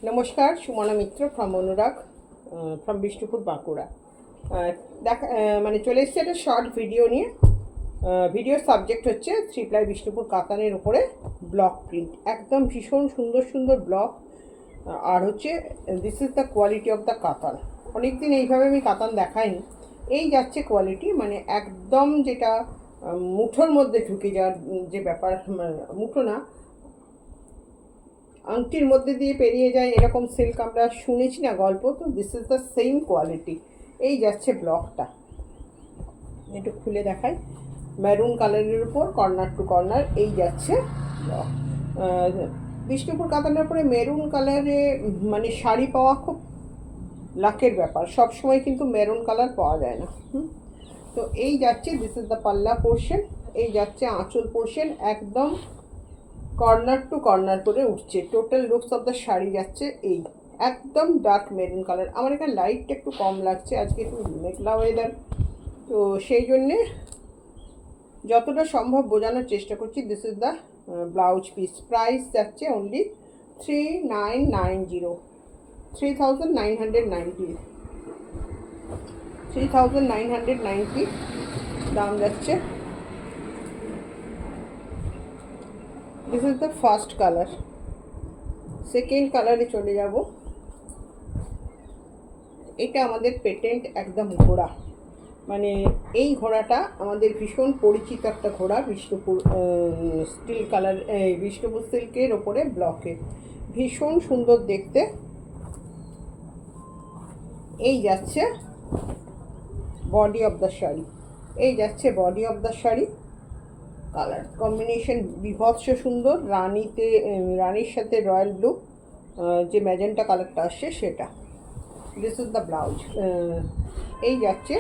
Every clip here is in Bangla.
নমস্কার, সুমনা মিত্র ফ্রম অনুরাগ ফ্রম বিষ্ণুপুর, বাঁকুড়া। মানে চলে এসেছে একটা শর্ট ভিডিও নিয়ে। ভিডিওর সাবজেক্ট হচ্ছে 3 প্লাই বিষ্ণুপুর কাতানের উপরে ব্লক প্রিন্ট, একদম ভীষণ সুন্দর সুন্দর ব্লক। আর হচ্ছে this is the quality of the কাতান। অনেকদিন এইভাবে আমি কাতান দেখাইনি। এই যাচ্ছে কোয়ালিটি, মানে একদম যেটা মুঠোর মধ্যে ঢুকে যাওয়ার যে ব্যাপার, মুঠো না, আংটির মধ্যে দিয়ে পেরিয়ে যায় এরকম সিল্ক আমরা শুনেছি না গল্প, তো this is the same quality. এই যাচ্ছে ব্লকটা, একটু খুলে দেখাই। মেরুন কালারের উপর কর্নার টু কর্নার এই যাচ্ছে ব্লক। বিষ্ণুপুর কাতানের উপরে মেরুন কালারে মানে শাড়ি পাওয়া খুব লাকের ব্যাপার, সব সময় কিন্তু মেরুন কালার পাওয়া যায় না। তো এই যাচ্ছে, দিস ইজ দ্য পাল্লা পোর্শন। এই যাচ্ছে আঁচল পোর্শন, একদম কর্নার টু কর্নার করে উঠছে। Total looks of the sari যাচ্ছে এই একদম ডার্ক মেরুন কালার। আমার এখানে লাইটটা একটু কম লাগছে, আজকে একটু মেঘলা ওয়েদার, তো সেই জন্যে যতটা সম্ভব বোঝানোর চেষ্টা করছি। This is the blouse piece. Price যাচ্ছে অনলি 3990, 3990, 3990 দাম যাচ্ছে। This is the first colour. Second কালারে চলে যাব। এটা আমাদের পেটেন্ট একদম ঘোড়া, মানে এই ঘোড়াটা আমাদের ভীষণ পরিচিত একটা ঘোড়া। বিষ্ণুপুর স্টিল কালার, বিষ্ণুপুর সিল্কের ওপরে ব্লকে, ভীষণ সুন্দর দেখতে। এই যাচ্ছে বডি অফ দ্য শাড়ি। এই যাচ্ছে body of the sari. Colour combination বিভৎস সুন্দর, রানীর সাথে রয়্যাল ব্লু, যে ম্যাজেন্টা কালারটা আসছে সেটা। This is the blouse. এই যাচ্ছে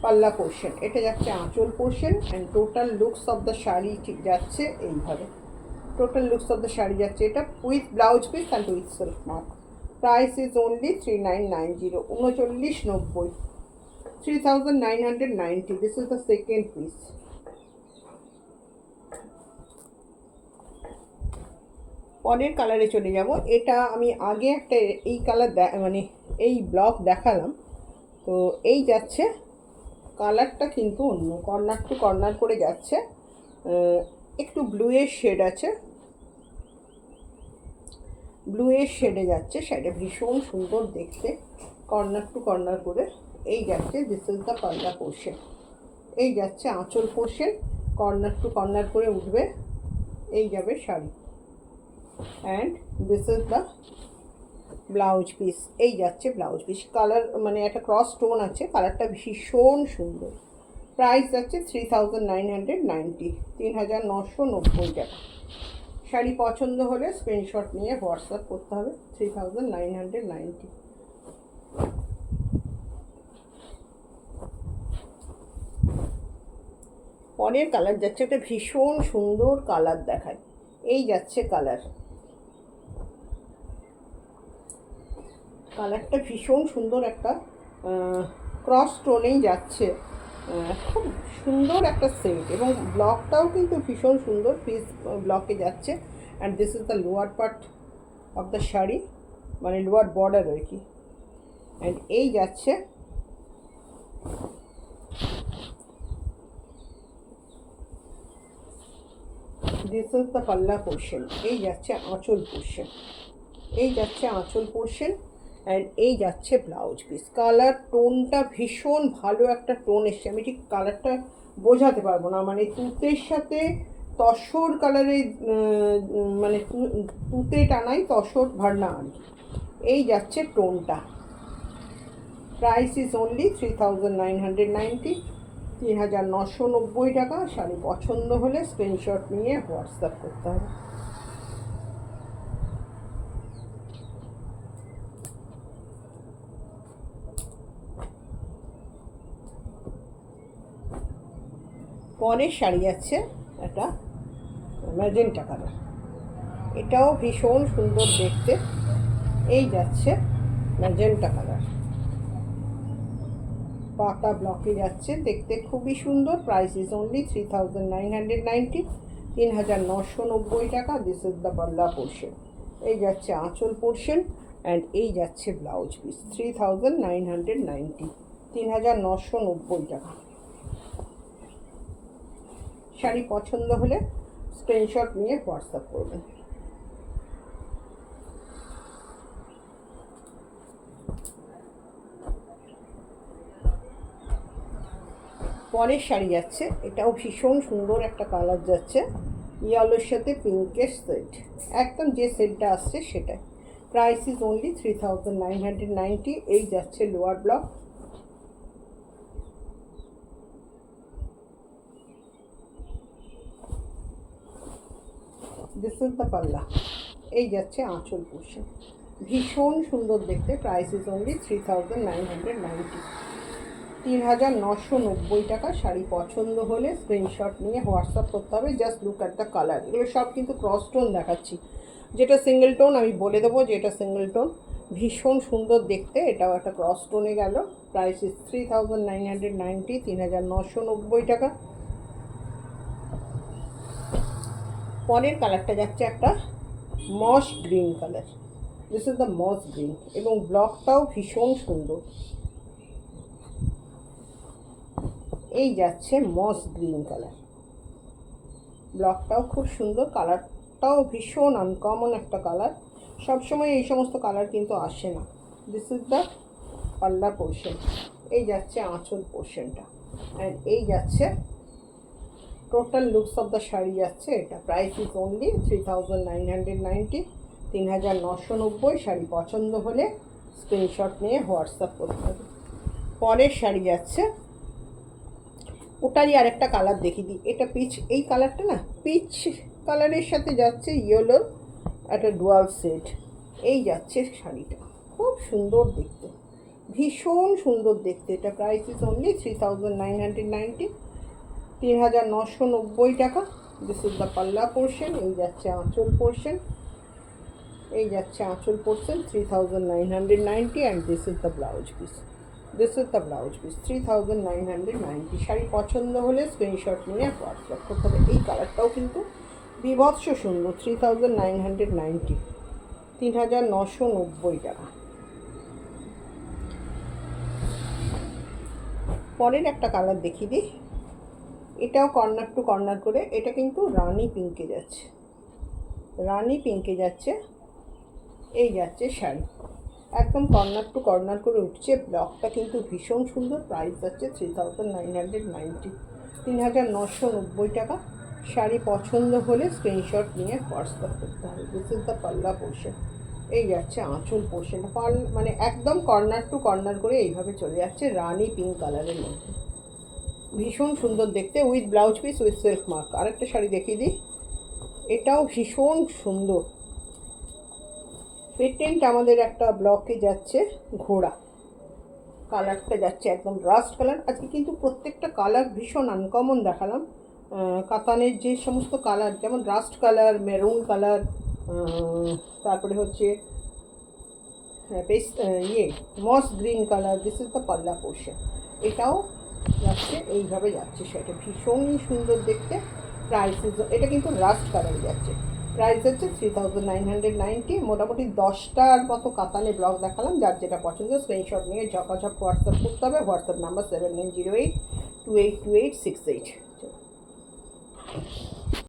পাল্লা পোর্শন, এটা যাচ্ছে আঁচল portion. And total looks of the sari ঠিক যাচ্ছে এইভাবে। Total looks of the sari যাচ্ছে এটা with blouse piece and with silk mark. Price is only 3990, 3990, 3990। This is the second piece. পরের কালারে চলে যাব। এটা আমি আগে একটা এই কালার মানে এই ব্লক দেখালাম, তো এই যাচ্ছে কালারটা কিন্তু অন্য, কর্নার টু কর্নার করে যাচ্ছে। একটু ব্লুয়ের শেড আছে, ব্লুয়ের শেডে যাচ্ছে। শাড়িটা ভীষণ সুন্দর দেখতে, কর্নার টু কর্নার করে এই যাচ্ছে। দিস ইজ দ্য পাল্লা পোর্শন। এই যাচ্ছে আঁচল পোর্শন, কর্নার টু কর্নার করে উঠবে। এই যাবে sari. And this is the blouse piece. এই যাচ্ছে ব্লাউজ পিস। কালার মানে একটা ক্রস টোন আছে, কালারটা ভীষণ সুন্দর। প্রাইস যাচ্ছে 3990, 3990 টাকা। শাড়ি পছন্দ হলে স্ক্রিনশট নিয়ে হোয়াটসঅ্যাপ করতে হবে। 3990। পরের কালার যাচ্ছে একটা ভীষণ সুন্দর কালার দেখায়। এই যাচ্ছে কালার, কালারটা ভীষণ সুন্দর, একটা ক্রস টোনেই যাচ্ছে। খুব সুন্দর একটা সেট, এবং ব্লকটাও কিন্তু ভীষণ সুন্দর, পিস ব্লকে যাচ্ছে। And this is the lower part of the sari, মানে লোয়ার বর্ডার আর কি। অ্যান্ড এই যাচ্ছে দিস ইজ দ্য পাল্লা পোর্শন। এই যাচ্ছে আঁচল পোর্শন। এই যাচ্ছে আঁচল পোর্শন। অ্যান্ড এই যাচ্ছে ব্লাউজ পিস। কালার টোনটা ভীষণ ভালো একটা টোন এসছে, আমি ঠিক কালারটা বোঝাতে পারবো না, মানে তুতের সাথে তসর কালারের, মানে তুতে টানাই তসর ভার্না আর কি। এই যাচ্ছে টোনটা। প্রাইস ইজ অনলি 3990, 3990 টাকা। শাড়ি পছন্দ হলে স্ক্রিনশট নিয়ে হোয়াটসঅ্যাপ করতে হবে। পরের শাড়ি যাচ্ছে একটা ম্যাজেন্টা কালার, এটাও ভীষণ সুন্দর দেখতে। এই যাচ্ছে ম্যাজেন্টা কালার, পাতা ব্লকে যাচ্ছে, দেখতে খুবই সুন্দর। প্রাইস ইজ অনলি 3990, 3990 টাকা। দিস ইজ দ্য পাল্লা পোর্শন। এই যাচ্ছে আঁচল পোর্শন অ্যান্ড এই যাচ্ছে ব্লাউজ পিস। 3990, 3990 টাকা। শাড়ি পছন্দ হলে স্ক্রিনশট নিয়ে হোয়াটসঅ্যাপ করবেন। পরের শাড়ি যাচ্ছে, এটাও ভীষণ সুন্দর একটা কালার যাচ্ছে, ইয়েলোর সাথে পিঙ্কের সেট, একদম যে সেটটা আসছে সেটাই। Price is only 3990। এই যাচ্ছে lower block, this is the পাল্লা। এই যাচ্ছে আঁচল পোর্শন, ভীষণ সুন্দর দেখতে। প্রাইস ইজ অনলি 3990, 3990 টাকা। শাড়ি পছন্দ হলে স্ক্রিনশট নিয়ে হোয়াটসঅ্যাপ করতে হবে। Just look at the colour. এগুলো সব কিন্তু ক্রস টোন দেখাচ্ছি, যেটা সিঙ্গেল টোন আমি বলে দেবো যে এটা সিঙ্গেল টোন, ভীষণ সুন্দর দেখতে। এটাও একটা ক্রস টোনে গেল। প্রাইস ইজ 3990, 3990 টাকা। পরের কালারটা যাচ্ছে একটা moss green colour, this is the moss green, এবং ব্লকটাও ভীষণ সুন্দর। এই যাচ্ছে মস গ্রিন কালার, ব্লকটাও খুব সুন্দর, কালারটাও ভীষণ আনকমন একটা কালার। সবসময় এই সমস্ত কালার কিন্তু আসে না। দিস ইজ দ্য পাল্লা পোর্শন। এই যাচ্ছে আঁচল পোর্শনটা, অ্যান্ড এই যাচ্ছে total looks of the sari যাচ্ছে এটা। Price is only 3990, 3990। শাড়ি পছন্দ হলে স্ক্রিনশট নিয়ে হোয়াটসঅ্যাপ করতে হবে। পরের শাড়ি যাচ্ছে, ওটারই আরেকটা কালার দেখিয়ে দিই। এটা পিচ, এই কালারটা না পিচ কালারের সাথে যাচ্ছে ইয়েলোর একটা ডুয়াল সেট। এই যাচ্ছে শাড়িটা, খুব সুন্দর দেখতে, ভীষণ সুন্দর দেখতে। এটা প্রাইস ইজ অনলি 3990, 3990 টাকা। দিস ইজ দ্য পাল্লা পোর্শন। এই যাচ্ছে আঁচল পোর্শন, এই যাচ্ছে আঁচল portion, 3990, and this is the blouse piece. This is the blouse piece, 3990। Sari পছন্দ হলে স্ক্রিনশট নিয়ে হোয়াটসঅ্যাপ করতে হবে। এই কালারটাও কিন্তু বিভৎস সুন্দর। 3990, 3990 টাকা। পরের একটা কালার দেখিয়ে দিই, এটাও কর্নার টু কর্নার করে। এটা কিন্তু রানি পিঙ্কে যাচ্ছে, রানি পিঙ্কে যাচ্ছে। এই যাচ্ছে শাড়ি, একদম কর্নার টু কর্নার করে উঠছে। ব্লকটা কিন্তু ভীষণ সুন্দর। প্রাইস যাচ্ছে 3990, 3990 টাকা। শাড়ি পছন্দ হলে স্ক্রিনশট নিয়ে হোয়াটসঅ্যাপ করতে হবে। দিস ইজ দ্য পাল্লা পোর্শন। এই যাচ্ছে আঁচল পোর্শন, মানে একদম কর্নার টু কর্নার করে এইভাবে চলে যাচ্ছে রানি পিঙ্ক কালারের মধ্যে, ভীষণ সুন্দর দেখতে, with blouse piece, with silk mark. আরেকটা শাড়ি দেখিয়ে দিই, এটাও ভীষণ সুন্দর। পেটেন্ট আমাদের একটা ব্লকে যাচ্ছে ঘোড়া, কালারটা যাচ্ছে একদম রাস্ট কালার। আজকে কিন্তু প্রত্যেকটা কালার ভীষণ আনকমন দেখালাম। কাতানের যে সমস্ত কালার, যেমন রাস্ট কালার, মেরুন কালার, তারপরে হচ্ছে moss green colour. This is the পাল্লা পোর্শন। এটাও যাচ্ছে এইভাবে যাচ্ছে, সেটা ভীষণই সুন্দর দেখতে। প্রাইস এটা কিন্তু রাস্ট কালারে যাচ্ছে। প্রাইস হচ্ছে 3990। মোটামুটি 10টার মতো কাতানে ব্লগ দেখালাম। যার যেটা পছন্দ স্ক্রিনশট নিয়ে ঝপাঝপ হোয়াটসঅ্যাপ করতে হবে। WhatsApp number 7908282868।